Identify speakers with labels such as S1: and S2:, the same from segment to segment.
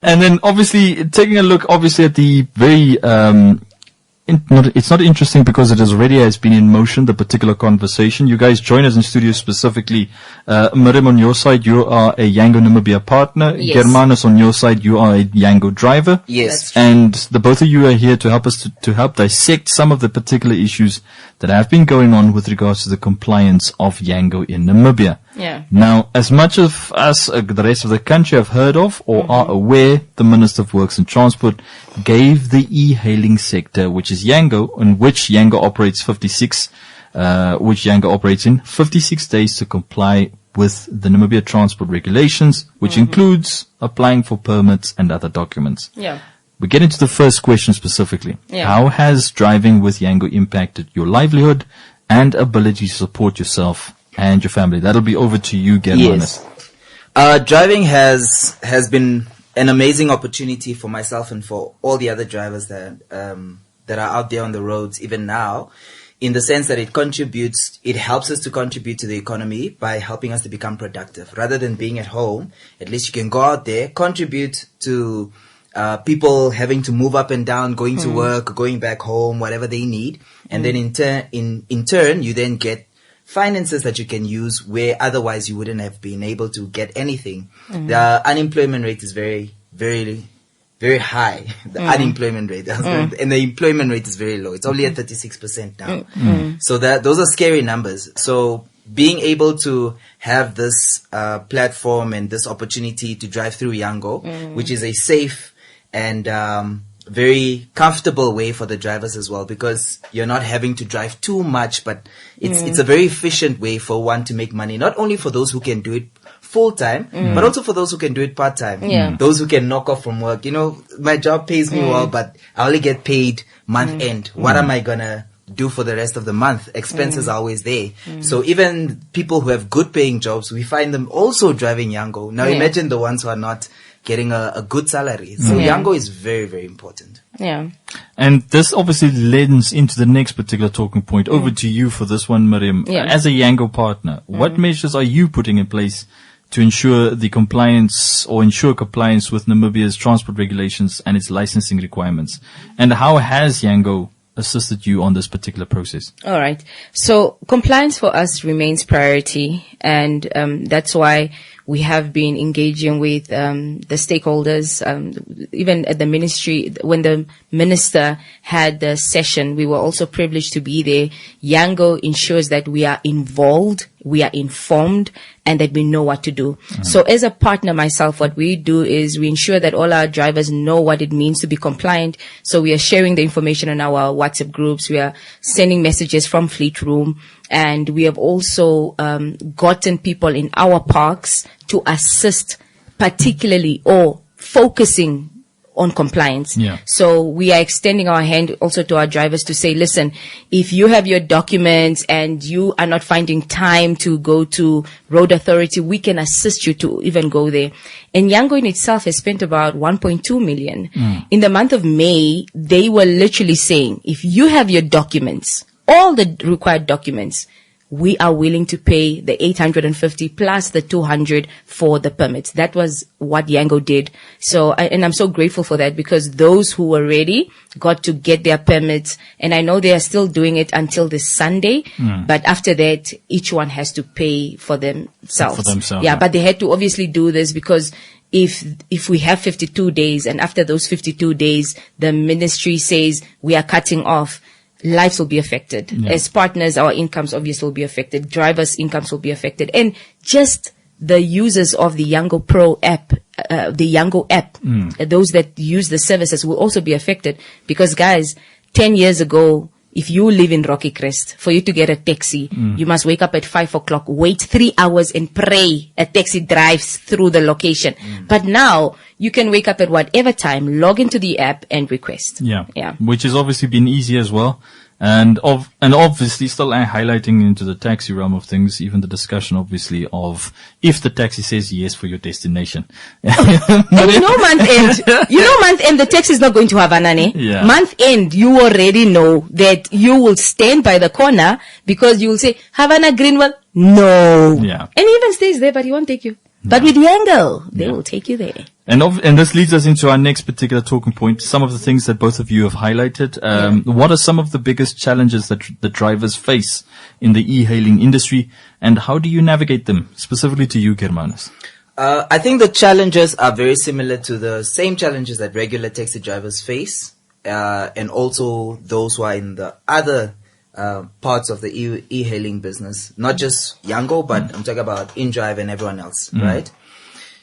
S1: And then obviously taking a look obviously at the very, it's not interesting because it has been in motion, the particular conversation. You guys join us in studio specifically. Miriam, on your side, you are a Yango Namibia partner.
S2: Yes.
S1: Germanus, on your side, you are a Yango driver.
S3: Yes.
S1: And the both of you are here to help us to help dissect some of the particular issues that have been going on with regards to the compliance of Yango in Namibia.
S2: Yeah.
S1: Now, as much of us, the rest of the country have heard of or are aware, the Minister of Works and Transport gave the e-hailing sector, which is Yango, in which Yango operates 56 days to comply with the Namibia transport regulations, which includes applying for permits and other documents.
S2: Yeah.
S1: We get into the first question specifically.
S2: Yeah.
S1: How has driving with Yango impacted your livelihood and ability to support yourself and your family? That'll be over to you, Germanus.
S3: Yes. Driving has been an amazing opportunity for myself and for all the other drivers that are out there on the roads even now, in the sense that it helps us to contribute to the economy by helping us to become productive. Rather than being at home, at least you can go out there, contribute to people having to move up and down, going to work, going back home, whatever they need. And then in turn, you then get finances that you can use where otherwise you wouldn't have been able to get anything. The unemployment rate is very, very, very high. The unemployment rate. And the employment rate is very low. It's only at 36% now. So those are scary numbers. So being able to have this platform and this opportunity to drive through Yango, which is a safe and very comfortable way for the drivers as well, because you're not having to drive too much, but it's a very efficient way for one to make money, not only for those who can do it full time, but also for those who can do it part time.
S2: Yeah.
S3: Those who can knock off from work. You know, my job pays me well, but I only get paid month end. What am I gonna do for the rest of the month? Expenses are always there. So even people who have good paying jobs, we find them also driving Yango. Now imagine the ones who are not getting a good salary. So Yango is very, very important.
S2: Yeah.
S1: And this obviously lends into the next particular talking point. Over to you for this one, Miriam.
S2: Yeah.
S1: As a Yango partner, what measures are you putting in place to ensure compliance with Namibia's transport regulations and its licensing requirements? And how has Yango assisted you on this particular process?
S2: All right. So compliance for us remains priority, and that's why we have been engaging with the stakeholders. Even at the ministry, when the minister had the session, we were also privileged to be there. Yango ensures that we are involved, we are informed, and that we know what to do. So as a partner myself, what we do is we ensure that all our drivers know what it means to be compliant. So we are sharing the information on our WhatsApp groups. We are sending messages from Fleet Room. And we have also gotten people in our parks to assist particularly or focusing on compliance.
S1: Yeah.
S2: So we are extending our hand also to our drivers to say, listen, if you have your documents and you are not finding time to go to Road Authority, we can assist you to even go there. And Yango in itself has spent about 1.2 million. In the month of May, they were literally saying, if you have your documents, all the required documents, we are willing to pay the 850 plus the 200 for the permits. That was what Yango did. So, and I'm so grateful for that, because those who were ready got to get their permits. And I know they are still doing it until this Sunday. But after that, each one has to pay for themselves. Yeah, but they had to obviously do this because if we have 52 days and after those 52 days, the ministry says we are cutting off, lives will be affected. As partners, our incomes obviously will be affected. Drivers' incomes will be affected. And just the users of the Yango Pro app, the Yango app, those that use the services will also be affected. Because guys, 10 years ago, if you live in Rocky Crest, for you to get a taxi, you must wake up at 5 o'clock, wait 3 hours and pray a taxi drives through the location. But now you can wake up at whatever time, log into the app and request.
S1: Yeah. Which has obviously been easy as well. And obviously still highlighting into the taxi realm of things, even the discussion obviously of if the taxi says yes for your destination.
S2: And month end, the taxi is not going to have an ane.
S1: Yeah.
S2: Month end, you already know that you will stand by the corner because you will say, Havana Greenwell, no.
S1: Yeah.
S2: And he even stays there, but he won't take you. But with Yango, they will take you there.
S1: And this leads us into our next particular talking point, some of the things that both of you have highlighted. What are some of the biggest challenges that the drivers face in the e-hailing industry, and how do you navigate them, specifically to you, Germanus?
S3: I think the challenges are very similar to the same challenges that regular taxi drivers face, and also those who are in the other parts of the e-hailing business, not just Yango, but I'm talking about InDrive and everyone else, right?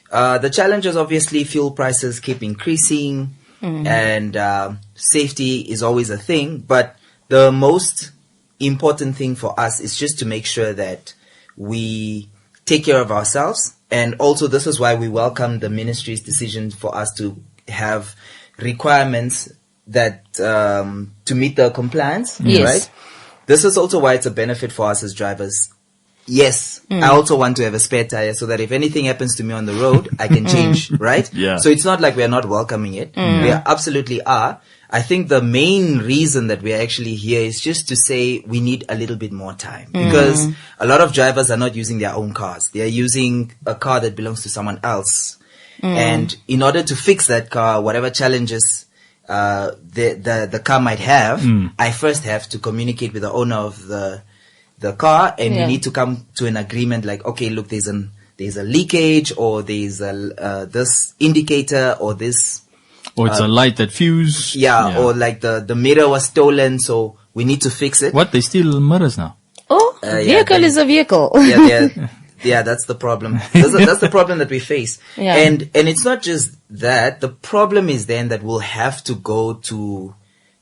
S3: The challenges, obviously, fuel prices keep increasing, and safety is always a thing. But the most important thing for us is just to make sure that we take care of ourselves. And also, this is why we welcome the ministry's decision for us to have requirements that to meet the compliance, right? This is also why it's a benefit for us as drivers. Yes, I also want to have a spare tire so that if anything happens to me on the road, I can change, right?
S1: Yeah.
S3: So it's not like we are not welcoming it. We absolutely are. I think the main reason that we are actually here is just to say we need a little bit more time, because a lot of drivers are not using their own cars. They are using a car that belongs to someone else. And in order to fix that car, whatever challenges the car might have, I first have to communicate with the owner of the car, and we need to come to an agreement like, okay, look, there's a leakage, or there's this indicator, or this,
S1: or it's a light that fuse.
S3: Or like the mirror was stolen, so we need to fix it.
S1: What? They steal mirrors now?
S2: Oh, vehicle is a vehicle.
S3: Yeah, that's the problem. That's the problem that we face. And it's not just that. The problem is then that we'll have to go to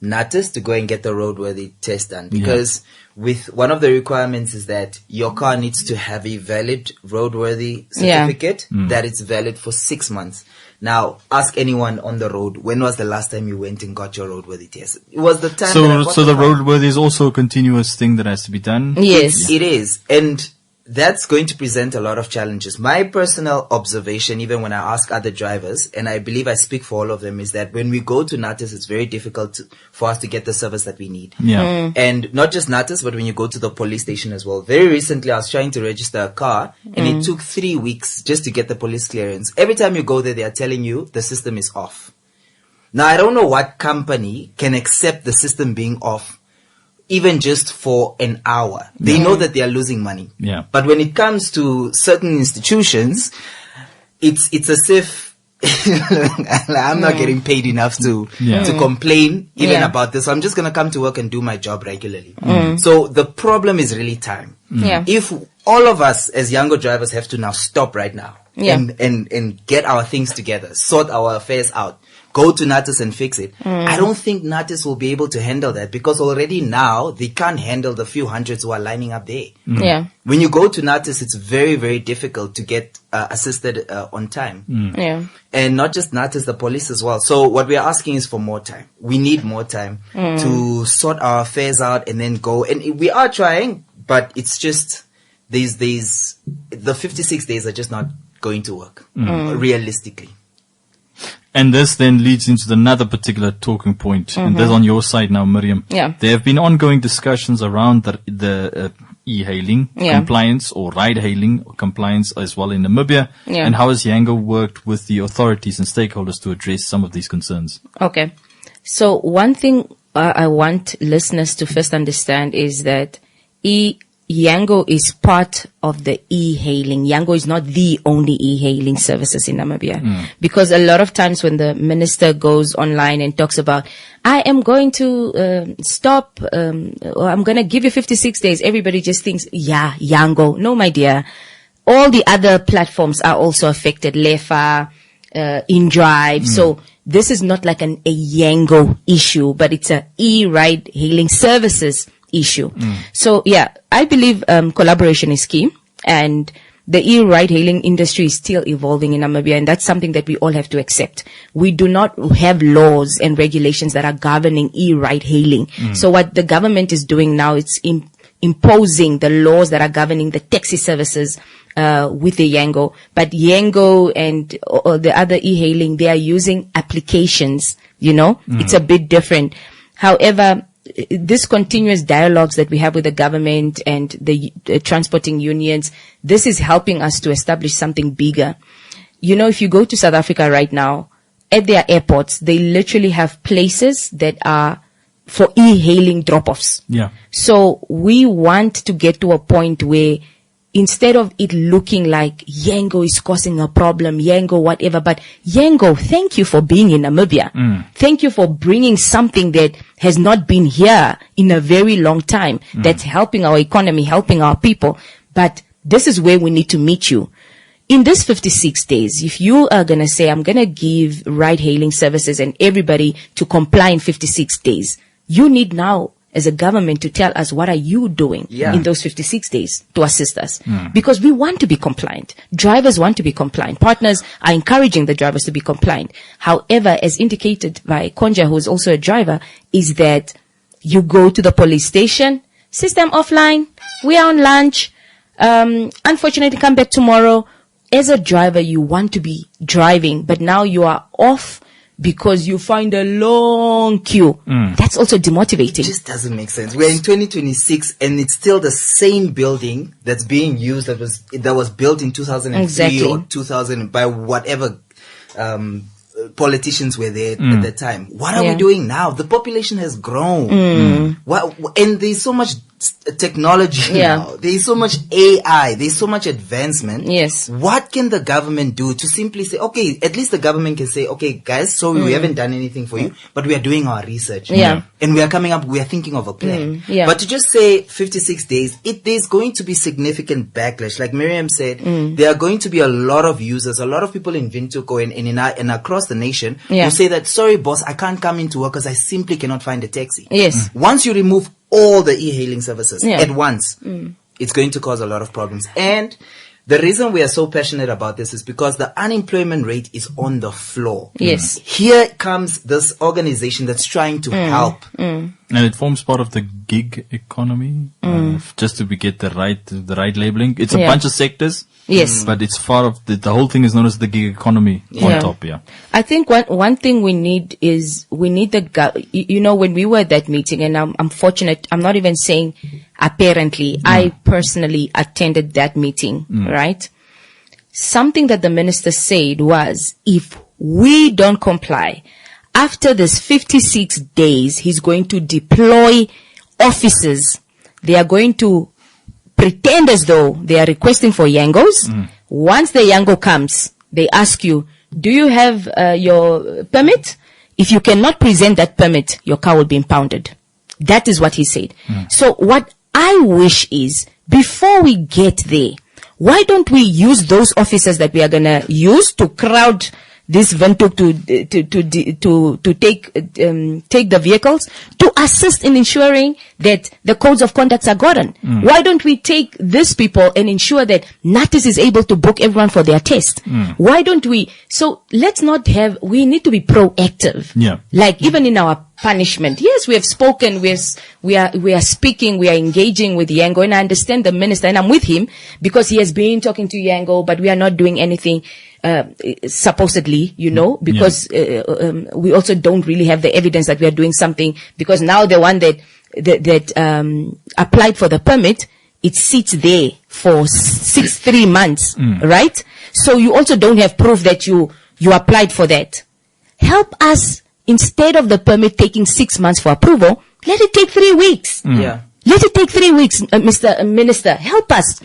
S3: NATIS to go and get the roadworthy test done, because with one of the requirements is that your car needs to have a valid roadworthy certificate that it's valid for 6 months. Now, ask anyone on the road, when was the last time you went and got your roadworthy test? It was the time.
S1: So the roadworthy is also a continuous thing that has to be done?
S2: Yes.
S3: It is. And that's going to present a lot of challenges. My personal observation, even when I ask other drivers, and I believe I speak for all of them, is that when we go to NATIS, it's very difficult for us to get the service that we need. And not just NATIS, but when you go to the police station as well. Very recently, I was trying to register a car, and it took 3 weeks just to get the police clearance. Every time you go there, they are telling you the system is off. Now, I don't know what company can accept the system being off even just for an hour. They know that they are losing money. But when it comes to certain institutions, it's as if I'm not getting paid enough to complain even about this. So I'm just going to come to work and do my job regularly. So the problem is really time. If all of us as younger drivers have to now stop right now and get our things together, sort our affairs out, go to NATIS and fix it. I don't think NATIS will be able to handle that, because already now they can't handle the few hundreds who are lining up there. When you go to NATIS, it's very, very difficult to get assisted on time. And not just NATIS, the police as well. So what we are asking is for more time. We need more time to sort our affairs out and then go. And we are trying, but it's just the 56 days are just not going to work realistically.
S1: And this then leads into another particular talking point, and this on your side now, Miriam. There have been ongoing discussions around the e-hailing compliance, or ride-hailing compliance as well in Namibia. And how has Yango worked with the authorities and stakeholders to address some of these concerns?
S2: Okay. So one thing I want listeners to first understand is that Yango is part of the e-hailing. Yango is not the only e-hailing services in Namibia. Because a lot of times when the minister goes online and talks about, I am going to stop, or I'm going to give you 56 days, everybody just thinks, Yango. No, my dear. All the other platforms are also affected. Lefa, InDrive. So this is not like a Yango issue, but it's a e-ride hailing services issue. So I believe collaboration is key, and the e-ride hailing industry is still evolving in Namibia, and that's something that we all have to accept. We do not have laws and regulations that are governing e-ride hailing. So what the government is doing now, it's imposing the laws that are governing the taxi services with the Yango. But Yango and the other e-hailing, they are using applications, it's a bit different. However, this continuous dialogues that we have with the government and the transporting unions, this is helping us to establish something bigger. You know, if you go to South Africa right now, at their airports, they literally have places that are for e-hailing drop-offs.
S1: Yeah.
S2: So we want to get to a point where instead of it looking like Yango is causing a problem, Yango whatever, but Yango, thank you for being in Namibia. Thank you for bringing something that has not been here in a very long time, that's helping our economy, helping our people. But this is where we need to meet you. In this 56 days, if you are going to say, I'm going to give ride-hailing services and everybody to comply in 56 days, you need now, as a government, to tell us what are you doing in those 56 days to assist us. Because we want to be compliant. Drivers want to be compliant. Partners are encouraging the drivers to be compliant. However, as indicated by Konja, who is also a driver, is that you go to the police station, system offline, we are on lunch, unfortunately come back tomorrow. As a driver, you want to be driving, but now you are off because you find a long queue. That's also demotivating.
S3: It just doesn't make sense. We're in 2026 and it's still the same building that's being used that was built in 2003 or 2000 by whatever politicians were there at that time. What are we doing now? The population has grown. And there's so much technology now. There's so much AI. There's so much advancement.
S2: Yes.
S3: What can the government do to simply say, okay, at least the government can say, okay, guys, sorry, we haven't done anything for you, but we are doing our research. And we are thinking of a plan. But to just say 56 days, there's going to be significant backlash. Like Miriam said, there are going to be a lot of users, a lot of people in Windhoek and across the nation who say that, sorry, boss, I can't come into work because I simply cannot find a taxi.
S2: Yes.
S3: Once you remove all the e-hailing services at once, it's going to cause a lot of problems. And the reason we are so passionate about this is because the unemployment rate is on the floor.
S2: Yes.
S3: Here comes this organization that's trying to help.
S1: And it forms part of the gig economy, just to get the right labeling. It's a bunch of sectors.
S2: Yes.
S1: But it's far of the whole thing is known as the gig economy on top,
S2: I think one thing we need is when we were at that meeting, and I'm fortunate, I'm not even saying apparently, I personally attended that meeting, right? Something that the minister said was, if we don't comply, after this 56 days, he's going to deploy officers. They are going to pretend as though they are requesting for Yangos. Once the Yango comes, they ask you, do you have your permit? If you cannot present that permit, your car will be impounded. That is what he said. So what I wish is, before we get there, why don't we use those officers that we are going to use to crowd this Windhoek to take the vehicles, to assist in ensuring that the codes of conduct are gotten? Why don't we take these people and ensure that Natis is able to book everyone for their test? Why don't we? So let's not we need to be proactive. Like even in our punishment. Yes, we have spoken, we are speaking, we are engaging with Yango, and I understand the minister, and I'm with him because he has been talking to Yango, but we are not doing anything. Supposedly, because we also don't really have the evidence that we are doing something, because now the one that applied for the permit, it sits there for 3 months, right? So you also don't have proof that you applied for that. Help us, instead of the permit taking 6 months for approval, let it take 3 weeks. Let it take 3 weeks, Mr. Minister. Help us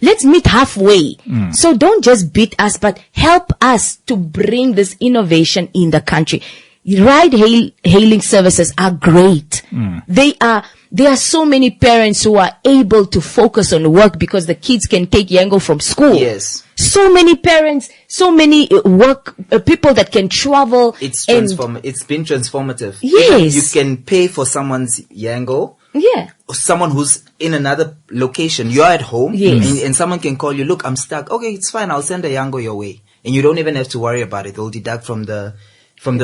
S2: let's meet halfway. So don't just beat us, but help us to bring this innovation in the country. Ride-hailing services are great. There are so many parents who are able to focus on work because the kids can take Yango from school.
S3: Yes.
S2: So many parents, so many people that can travel.
S3: It's been transformative.
S2: Yes.
S3: You can pay for someone's Yango.
S2: Yeah.
S3: Someone who's in another location. You're at home.
S2: Yes.
S3: And someone can call you, look, I'm stuck. Okay, it's fine. I'll send a Yango your way. And you don't even have to worry about it. They'll deduct from the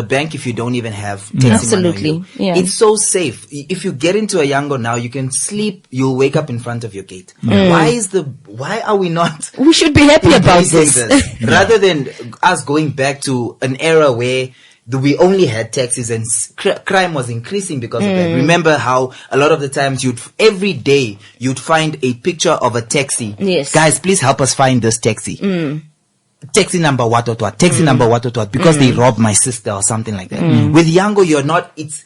S3: bank if you don't even have taxi
S2: Absolutely.
S3: money on you. It's so safe. If you get into a Yango now, you can sleep, you'll wake up in front of your gate. Why are we not?
S2: We should be happy about this.
S3: Rather than us going back to an era where we only had taxis, and crime was increasing because of that. Remember how a lot of the times every day you'd find a picture of a taxi.
S2: Yes.
S3: Guys, please help us find this taxi. Taxi number what, taxi number what, because they robbed my sister or something like that. With Yango,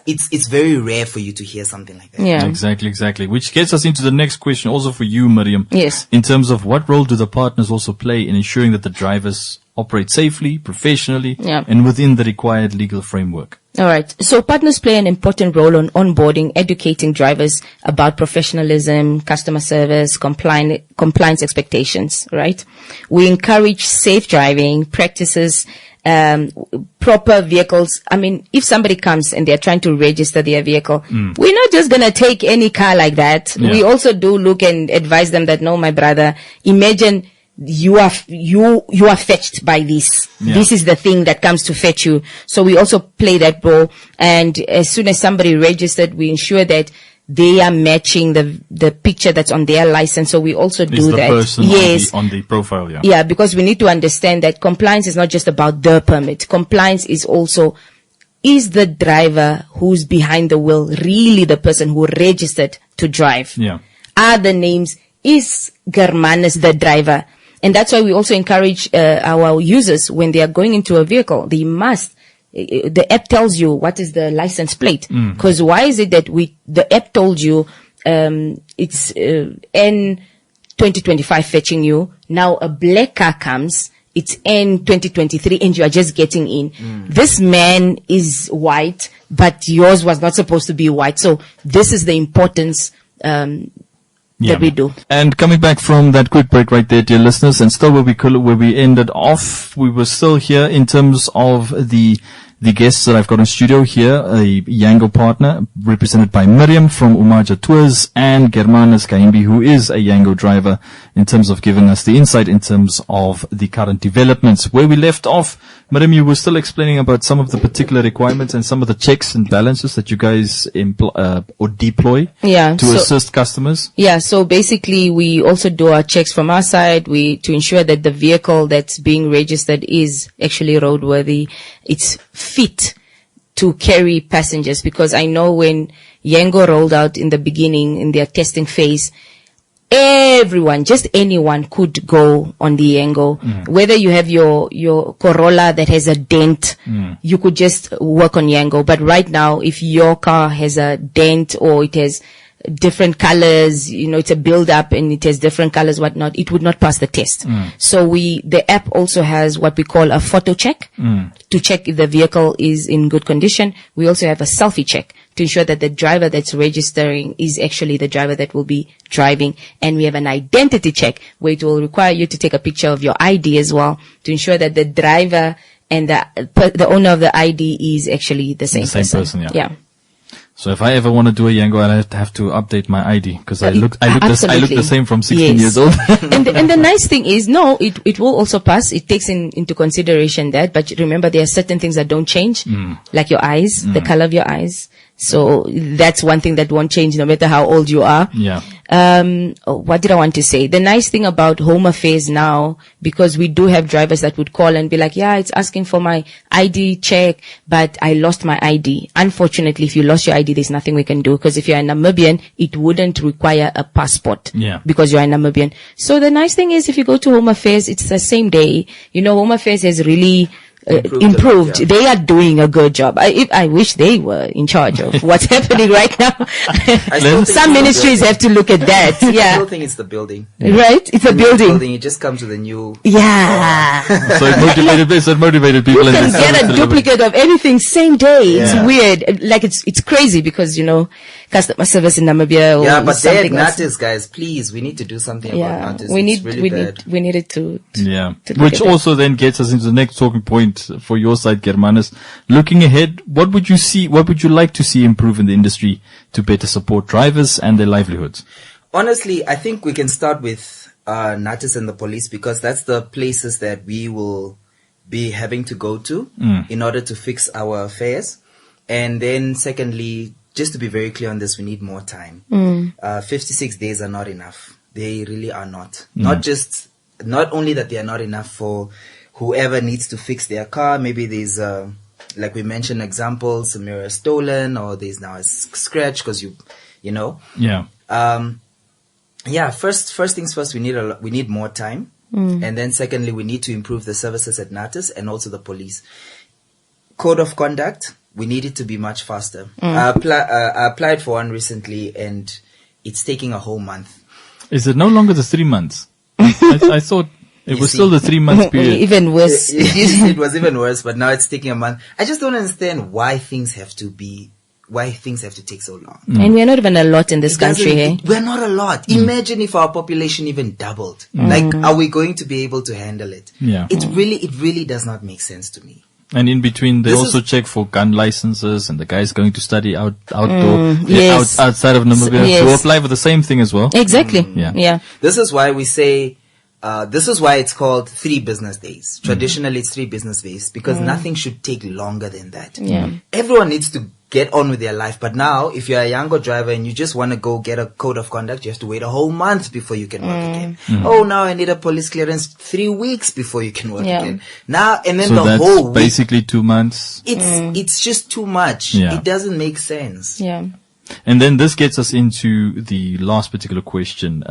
S3: it's very rare for you to hear something like that.
S2: Yeah.
S1: Exactly. Which gets us into the next question, also for you, Miriam.
S2: Yes.
S1: In terms of what role do the partners also play in ensuring that the drivers operate safely, professionally, and within the required legal framework?
S2: All right. So partners play an important role on onboarding, educating drivers about professionalism, customer service, compliance expectations, right? We encourage safe driving practices, proper vehicles. I mean, if somebody comes and they're trying to register their vehicle, we're not just going to take any car like that.
S1: Yeah.
S2: We also do look and advise them that, no, my brother, imagine you are fetched by this.
S1: Yeah.
S2: This is the thing that comes to fetch you. So we also play that role. And as soon as somebody registered, we ensure that they are matching the picture that's on their license. So we also do
S1: the
S2: that.
S1: person
S2: Yes.
S1: on the profile, yeah.
S2: Yeah, because we need to understand that compliance is not just about the permit. Compliance is also, is the driver who's behind the wheel really the person who registered to drive?
S1: Yeah.
S2: Are the names, is Germanus the driver? And that's why we also encourage our users, when they are going into a vehicle, they must, the app tells you what is the license plate. Because why is it that the app told you it's N 2025 fetching you, now a black car comes, it's N 2023 and you are just getting in. This man is white, but yours was not supposed to be white. So this is the importance that we do.
S1: And coming back from that quick break right there, dear listeners, and still where we ended off, we were still here in terms of the guests that I've got in studio here, a Yango partner represented by Miriam from Umaja Tours and Germanus Kaimbi, who is a Yango driver, in terms of giving us the insight in terms of the current developments. Where we left off, Miriam, you were still explaining about some of the particular requirements and some of the checks and balances that you guys or deploy to assist customers.
S2: Yeah, so basically we also do our checks from our side, to ensure that the vehicle that's being registered is actually roadworthy. It's fit to carry passengers, because I know when Yango rolled out in the beginning in their testing phase, everyone, just anyone could go on the Yango. Whether you have your Corolla that has a dent, you could just work on Yango. But right now, if your car has a dent or it has different colors, it's a build up and it has different colors, whatnot, it would not pass the test. So the app also has what we call a photo check to check if the vehicle is in good condition. We also have a selfie check to ensure that the driver that's registering is actually the driver that will be driving. And we have an identity check where it will require you to take a picture of your ID as well, to ensure that the driver and the owner of the ID is actually the same person. Yeah.
S1: So if I ever want to do a Yango, I have to update my ID, because I look the same from 16 years old.
S2: and the nice thing is, it will also pass. It takes into consideration that, but remember there are certain things that don't change, like your eyes, the color of your eyes. So that's one thing that won't change no matter how old you are.
S1: Yeah.
S2: What did I want to say? The nice thing about Home Affairs now, because we do have drivers that would call and be like, yeah, it's asking for my ID check, but I lost my ID. Unfortunately, if you lost your ID, there's nothing we can do, because if you're a Namibian, it wouldn't require a passport.
S1: Yeah.
S2: Because you're a Namibian. So the nice thing is, if you go to Home Affairs, it's the same day. Home Affairs has really improved. They are doing a good job. I wish they were in charge of what's happening right now. Some ministries have to look at that. Yeah.
S3: I still think it's the building.
S2: Right? It's a building.
S3: It just comes with a new.
S2: Yeah.
S1: So it motivated people.
S2: You can get a duplicate of anything same day. It's weird. Like it's crazy, because customer service in Namibia.
S3: Yeah, but they're Natis, guys. Please, we need to do something about Natis.
S2: We needed to.
S1: Yeah. Which also then gets us into the next talking point for your side, Germanus. Looking ahead, what would you like to see improve in the industry to better support drivers and their livelihoods?
S3: Honestly, I think we can start with Natis and the police, because that's the places that we will be having to go to in order to fix our affairs. And then secondly, just to be very clear on this, we need more time. 56 days are not enough. They really are not. Not only that they are not enough for whoever needs to fix their car. Maybe there's like we mentioned examples, a mirror stolen, or there's now a scratch because you know.
S1: Yeah.
S3: First things first, we need more time. And then secondly, we need to improve the services at NATIS and also the police. Code of conduct, we need it to be much faster. I applied for one recently and it's taking a whole month.
S1: Is it no longer the 3 months? I thought it was still the 3 months period.
S2: Even worse.
S3: It was even worse, but now it's taking a month. I just don't understand why things have to take so long.
S2: And we're not even a lot in this country, hey?
S3: We're not a lot. Imagine if our population even doubled. Like, are we going to be able to handle it?
S1: Yeah.
S3: It really does not make sense to me.
S1: And in between, they also check for gun licenses, and the guy's going to study outdoor, outside of Namibia.
S2: Yes.
S1: To apply for the same thing as well.
S2: Exactly. Yeah.
S3: This is why we say, this is why it's called 3 business days. Traditionally, it's 3 business days because nothing should take longer than that.
S2: Yeah.
S3: Everyone needs to get on with their life. But now, if you're a younger driver and you just want to go get a code of conduct, you have to wait a whole month before you can work again. Oh, now I need a police clearance 3 weeks before you can work again. Now, and then
S1: so
S3: the
S1: that's
S3: whole week,
S1: basically 2 months.
S3: It's just too much.
S1: Yeah.
S3: It doesn't make sense.
S2: Yeah.
S1: And then this gets us into the last particular question.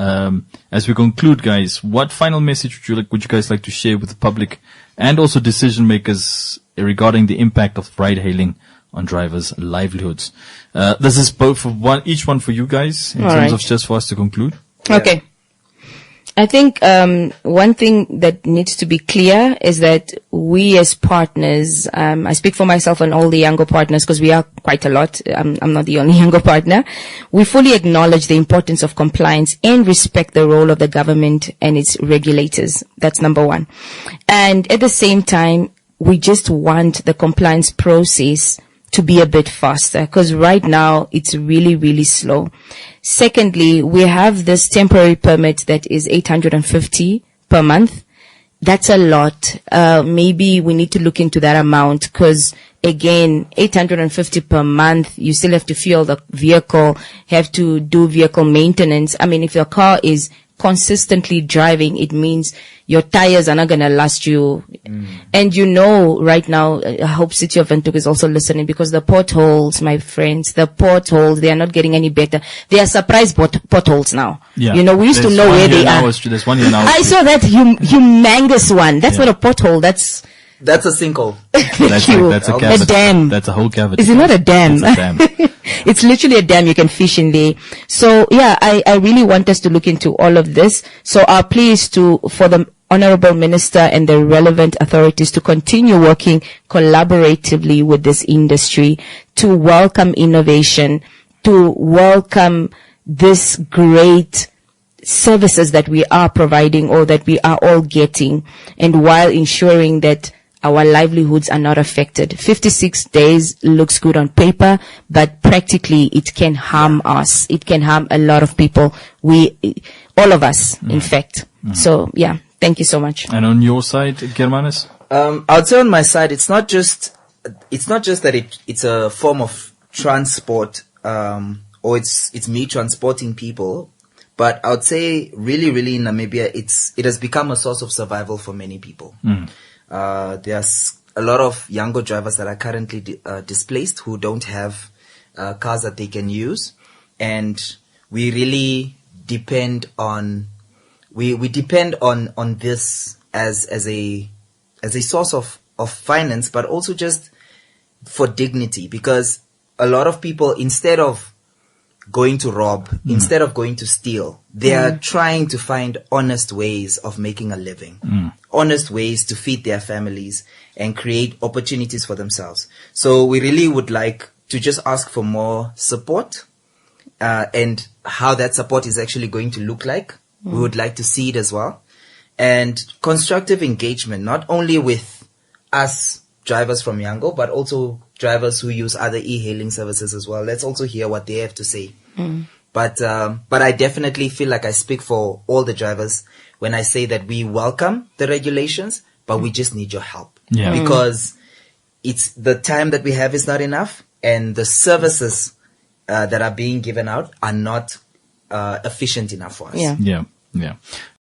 S1: As we conclude, guys, what final message would you guys like to share with the public and also decision makers regarding the impact of ride hailing on drivers' livelihoods? This is both for each one for you guys in terms of just for us to conclude.
S2: Okay. I think one thing that needs to be clear is that we as partners, I speak for myself and all the younger partners because we are quite a lot. I'm not the only younger partner. We fully acknowledge the importance of compliance and respect the role of the government and its regulators. That's number one. And at the same time, we just want the compliance process to be a bit faster because right now it's really, really slow. Secondly, we have this temporary permit that is 850 per month. That's a lot. Maybe we need to look into that amount because again, 850 per month, you still have to fuel the vehicle, have to do vehicle maintenance. I mean, if your car is consistently driving, it means your tires are not going to last you. And you know, right now, I hope City of Windhoek is also listening because the potholes, my friends, they are not getting any better. They are surprise potholes now.
S1: Yeah.
S2: You know, we used to know where they are.
S1: There's one here now.
S2: I saw that humongous one. That's not a pothole. That's
S3: a sinkhole.
S1: That's a cavity.
S2: A dam.
S1: That's a whole cavity.
S2: Is it not a dam?
S1: It's a dam.
S2: It's literally a dam. You can fish in there. So yeah, I really want us to look into all of this. So our plea is for the Honorable Minister and the relevant authorities to continue working collaboratively with this industry to welcome innovation, to welcome this great services that we are providing or that we are all getting, and while ensuring that our livelihoods are not affected. 56 days looks good on paper, but practically it can harm us. It can harm a lot of people. All of us, in fact. So yeah, thank you so much.
S1: And on your side, Germanus?
S3: I would say on my side, it's not just that it's a form of transport, or it's me transporting people. But I would say really in Namibia, it has become a source of survival for many people. There's a lot of younger drivers that are currently displaced who don't have cars that they can use. And we really depend on, we depend on this as a source of finance, but also just for dignity, because a lot of people, instead of going to rob, instead of going to steal, they are trying to find honest ways of making a living, honest ways to feed their families and create opportunities for themselves. So we really would like to just ask for more support, and how that support is actually going to look like. We would like to see it as well. And constructive engagement, not only with us drivers from Yango, but also drivers who use other e-hailing services as well. Let's also hear what they have to say. But I definitely feel like I speak for all the drivers when I say that we welcome the regulations, but we just need your help.
S1: Yeah.
S3: Because it's the time that we have is not enough, and the services that are being given out are not efficient enough for us.
S2: Yeah.
S1: Yeah.